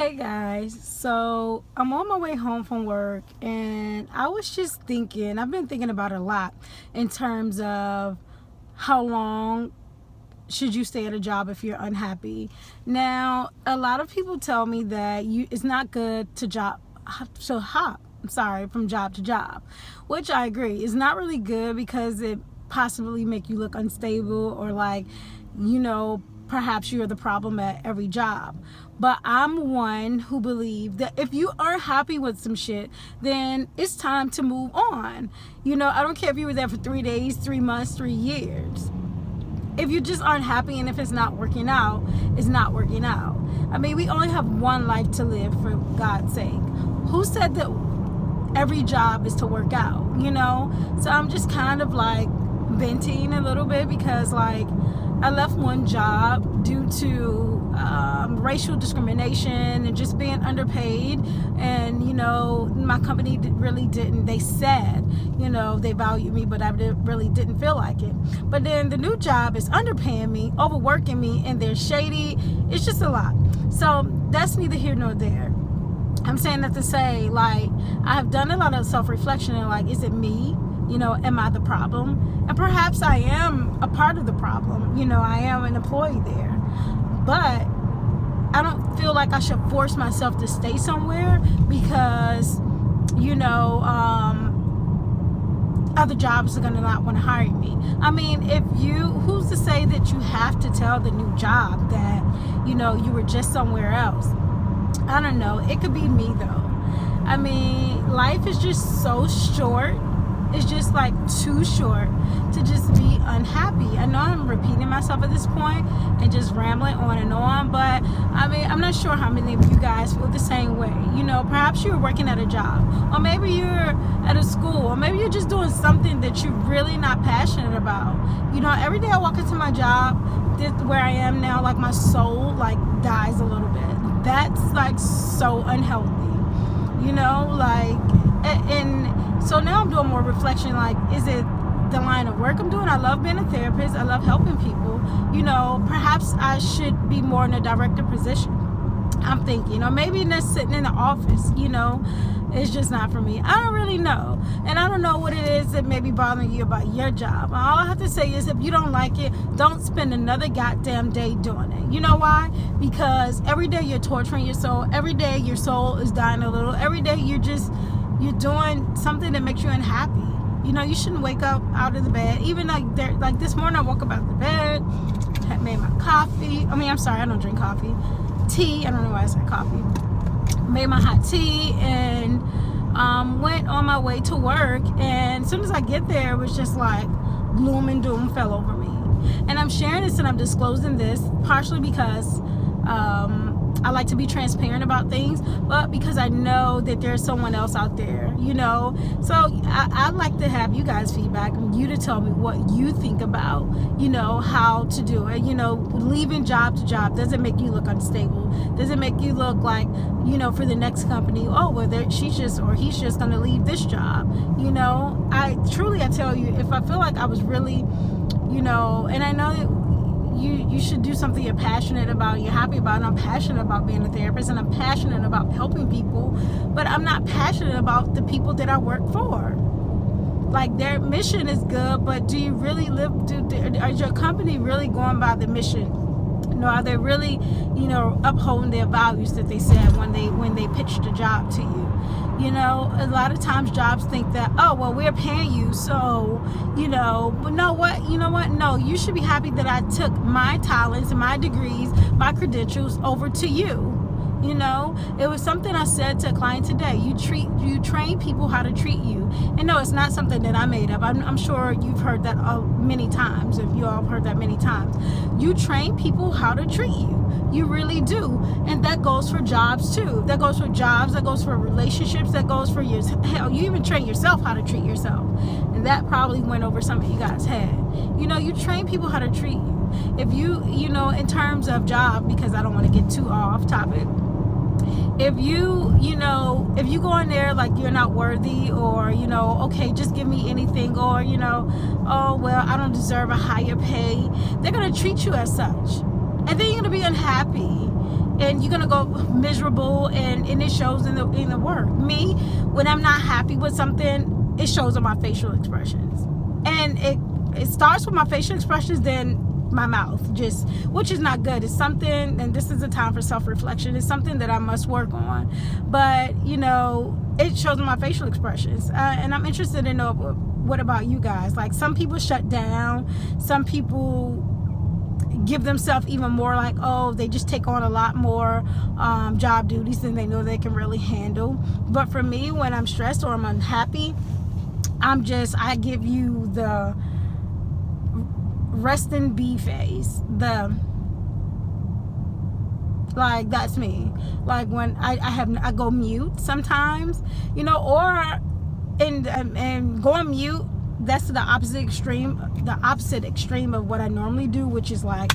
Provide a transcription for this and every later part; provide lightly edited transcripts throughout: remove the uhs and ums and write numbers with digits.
Hey guys, so I'm on my way home from work and I was just thinking, I've been thinking about it a lot in terms of how long should you stay at a job if you're unhappy. Now, a lot of people tell me that it's not good to hop, from job to job, which I agree. It's not really good because it possibly make you look unstable or like, perhaps you're the problem at every job. But I'm one who believe that if you aren't happy with some shit, then it's time to move on. I don't care if you were there for 3 days, 3 months, 3 years. If you just aren't happy and if it's not working out, it's not working out. I mean, we only have one life to live, for God's sake. Who said that every job is to work out, So I'm just kind of like venting a little bit because I left one job due to racial discrimination and just being underpaid, and my company really didn't. They said they valued me, but I really didn't feel like it. But then the new job is underpaying me, overworking me, and they're shady. It's just a lot. So that's neither here nor there. I'm saying that to say, I have done a lot of self-reflection and is it me? Am I the problem? And perhaps I am a part of the problem. I am an employee there. But I don't feel like I should force myself to stay somewhere because, other jobs are going to not want to hire me. I mean, who's to say that you have to tell the new job that, you were just somewhere else? I don't know. It could be me though. I mean, life is just so short. It's just too short to just be unhappy. I know I'm repeating myself at this point and just rambling on and on, but I mean, I'm not sure how many of you guys feel the same way. Perhaps you're working at a job, or maybe you're at a school, or maybe you're just doing something that you're really not passionate about. Every day I walk into my job, where I am now, my soul dies a little bit. That's so unhealthy, and so now I'm doing more reflection. Is it the line of work I'm doing? I love being a therapist. I love helping people. Perhaps I should be more in a director position. I'm thinking, or maybe just sitting in the office. It's just not for me. I don't really know. And I don't know what it is that may be bothering you about your job. All I have to say is if you don't like it, don't spend another goddamn day doing it. You know why? Because every day you're torturing your soul. Every day your soul is dying a little. Every day you're doing something that makes you unhappy. You shouldn't wake up out of the bed. Even this morning I woke up out of the bed, had made my coffee. I don't drink coffee. Tea. I don't know why I said coffee. Made my hot tea and went on my way to work. And as soon as I get there, it was just gloom and doom fell over me. And I'm sharing this and I'm disclosing this partially because I like to be transparent about things, but because I know that there's someone else out there, So I'd like to have you guys feedback and you to tell me what you think about, how to do it. Leaving job to job, does it make you look unstable? Does it make you look for the next company, oh, well, she's just or he's just going to leave this job? I tell you, if I feel like I was really, and I know that you should do something you're passionate about, you're happy about. And I'm passionate about being a therapist and I'm passionate about helping people, but I'm not passionate about the people that I work for. Their mission is good, but do you really is your company really going by the mission? Are they really, upholding their values that they said when they pitched a job to you? A lot of times jobs think that, oh, well, we're paying you, so, but no, what? No, you should be happy that I took my talents and my degrees, my credentials over to you. It was something I said to a client today. You train people how to treat you. And no, it's not something that I made up. I'm sure you've heard that many times. If you all have heard that many times, you train people how to treat you. You really do. And that goes for jobs too. That goes for jobs. That goes for relationships. That goes for your hell. You even train yourself how to treat yourself. And that probably went over some of you guys' head. You train people how to treat you. If you, in terms of job, because I don't want to get too off topic. If you go in there you're not worthy, or okay, just give me anything, or oh well, I don't deserve a higher pay, they're gonna treat you as such, and then you're gonna be unhappy. and you're gonna go miserable, and it shows in the work. Me, when I'm not happy with something, it shows on my facial expressions, and it starts with my facial expressions, then my mouth, just, which is not good. It's something, and this is a time for self-reflection. It's something that I must work on, but it shows in my facial expressions, and I'm interested in know what about you guys. Like, some people shut down, some people give themselves even more, like, oh, they just take on a lot more job duties than they know they can really handle. But for me, when I'm stressed or I'm unhappy, I give you the rest and be face. That's me. Like, when I go mute sometimes, or and going mute, that's the opposite extreme of what I normally do, which is like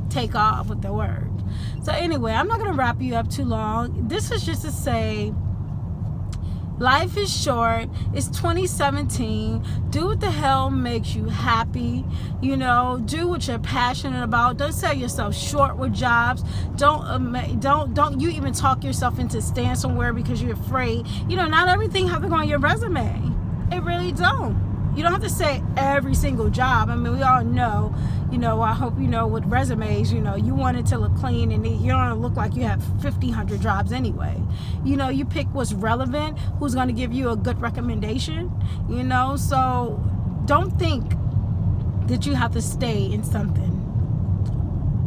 take off with the word. So anyway, I'm not gonna wrap you up too long. This is just to say, life is short. It's 2017. Do what the hell makes you happy. Do what you're passionate about. Don't sell yourself short with jobs. Don't you even talk yourself into staying somewhere because you're afraid. Not everything has to go on your resume. It really don't. You don't have to say every single job. I mean, we all know, I hope with resumes, you want it to look clean, and you don't look like you have 1,500 jobs anyway. You pick what's relevant, who's going to give you a good recommendation, so don't think that you have to stay in something.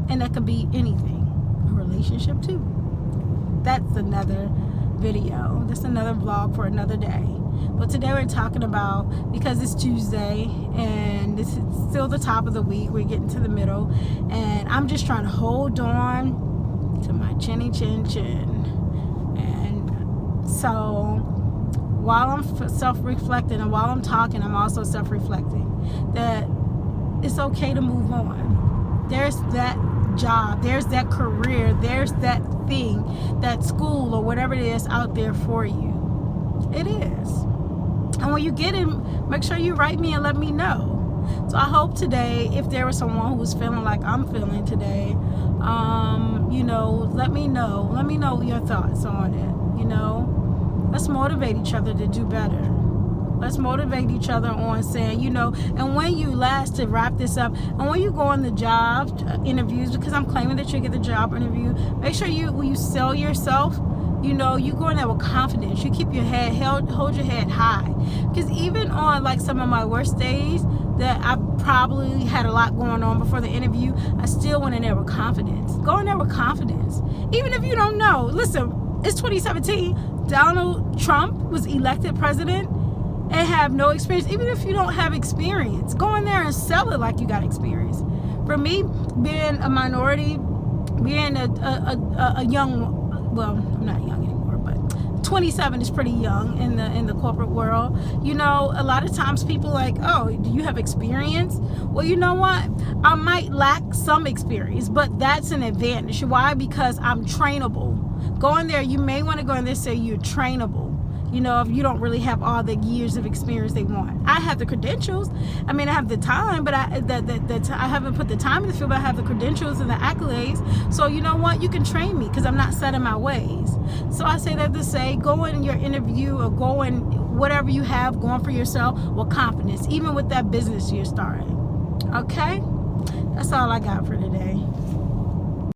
And that could be anything. A relationship too. That's another video. That's another vlog for another day. But today we're talking about, because it's Tuesday and this is still the top of the week, we're getting to the middle, and I'm just trying to hold on to my chinny chin chin. And so while I'm self-reflecting and while I'm talking, I'm also self-reflecting that it's okay to move on. There's that job, there's that career, there's that thing, that school or whatever it is out there for you. It is. And when you get it, make sure you write me and let me know. So I hope today, if there was someone who was feeling like I'm feeling today, let me know. Let me know your thoughts on it. Let's motivate each other to do better. Let's motivate each other on saying, and when you to wrap this up, and when you go on the job interviews, because I'm claiming that you get the job interview, make sure when you sell yourself, you go in there with confidence. You keep your head hold your head high. Because even on like some of my worst days that I probably had a lot going on before the interview, I still went in there with confidence. Go in there with confidence. Even if you don't know. Listen, it's 2017. Donald Trump was elected president and have no experience. Even if you don't have experience, go in there and sell it like you got experience. For me, being a minority, being a young, well, I'm not young anymore, but 27 is pretty young in the corporate world. A lot of times people like, oh, do you have experience? Well, you know what? I might lack some experience, but that's an advantage. Why? Because I'm trainable. Go in there, you may want to go in there and say you're trainable. If you don't really have all the years of experience they want. I have the credentials. I mean, I have the time, but I haven't put the time in the field, but I have the credentials and the accolades. So you know what? You can train me because I'm not set in my ways. So I say that to say, go in your interview or go in whatever you have going for yourself with confidence, even with that business you're starting. Okay? That's all I got for today.